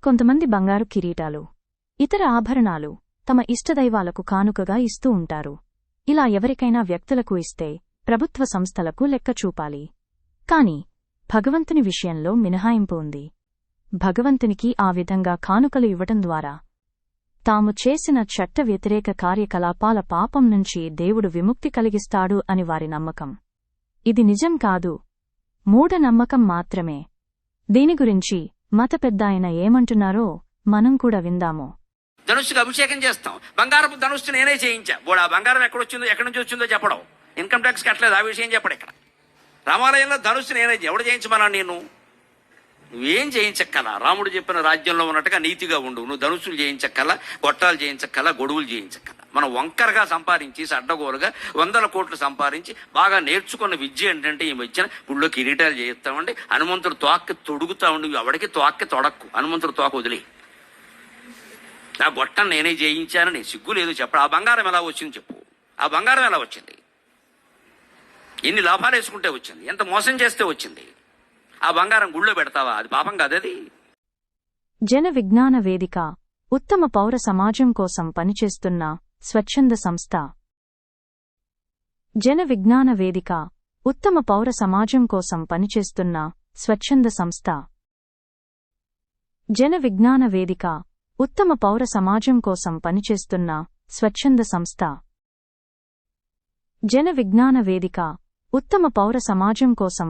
కొంతమంది బంగారు కిరీటాలు, ఇతర ఆభరణాలు తమ ఇష్టదైవాలకు కానుకగా ఇస్తూ ఉంటారు. ఇలా ఎవరికైనా వ్యక్తులకు ఇస్తే ప్రభుత్వ సంస్థలకు లెక్క చూపాలి. కాని భగవంతుని విషయంలో మినహాయింపు ఉంది. భగవంతునికి ఆ విధంగా కానుకలు ఇవ్వటం ద్వారా తాము చేసిన చట్ట వ్యతిరేక కార్యకలాపాల పాపం నుంచి దేవుడు విముక్తి కలిగిస్తాడు అని వారి నమ్మకం. ఇది నిజం కాదు, మూఢనమ్మకం మాత్రమే. దీని గురించి మత పెద్దాయన ఏమంటున్నారో మనం కూడా విందాము. ధనుష్కి అభిషేకం చేస్తాం. బంగారపు ధనుష్సు నేనే చేయించా. ఆ బంగారం ఎక్కడి నుంచి వచ్చిందో చెప్పడం. ఇన్కమ్ ట్యాక్స్ కట్టలేదు, ఆ విషయం చెప్పడు. ఇక్కడ రామాలయంలో ధనుస్సు నేనే. ఎవడు చేయించమన్నా? నువ్వేం చేయించక్కల. రాముడు చెప్పిన రాజ్యంలో ఉన్నట్టుగా నీతిగా ఉండు. నువ్వు ధనుస్సులు చేయించక్కల, గొట్టాలు చేయించక్కల, గొడుగులు చేయించక్కల. మనం వంకరగా సంపాదించి అడ్డగోలుగా 100 కోట్లు సంపాదించి బాగా నేర్చుకున్న విద్య ఏంటంటే ఈ మధ్యన గుళ్ళో కిరీటాలు చేయిస్తామండి. హనుమంతుడు తోక్కి తొడుగుతా ఉండి ఎవడికి తోక్కి తొడక్కు. హనుమంతుడు తోక వదిలే. ఆ గొట్టం నేనే చేయించానని సిగ్గు లేదు చెప్పడు. ఆ బంగారం ఎలా వచ్చింది చెప్పు. ఆ బంగారం ఎలా వచ్చింది? ఎన్ని లాభాలు వేసుకుంటే వచ్చింది? ఎంత మోసం చేస్తే వచ్చింది? ఆ బంగారం గుళ్ళో పెడతావా? అది పాపం కాదది. జన విజ్ఞాన వేదిక ఉత్తమ పౌర సమాజం కోసం పనిచేస్తున్న స్వచ్ఛంద సంస్థ. జన విజ్ఞాన వేదిక ఉత్తమ పౌర సమాజం కోసం పనిచేస్తున్న స్వచ్ఛంద సంస్థ. జన విజ్ఞాన వేదిక ఉత్తమ పౌర సమాజం కోసం పనిచేస్తున్న స్వచ్ఛంద సంస్థ. జన విజ్ఞాన వేదిక ఉత్తమ పౌర సమాజం కోసం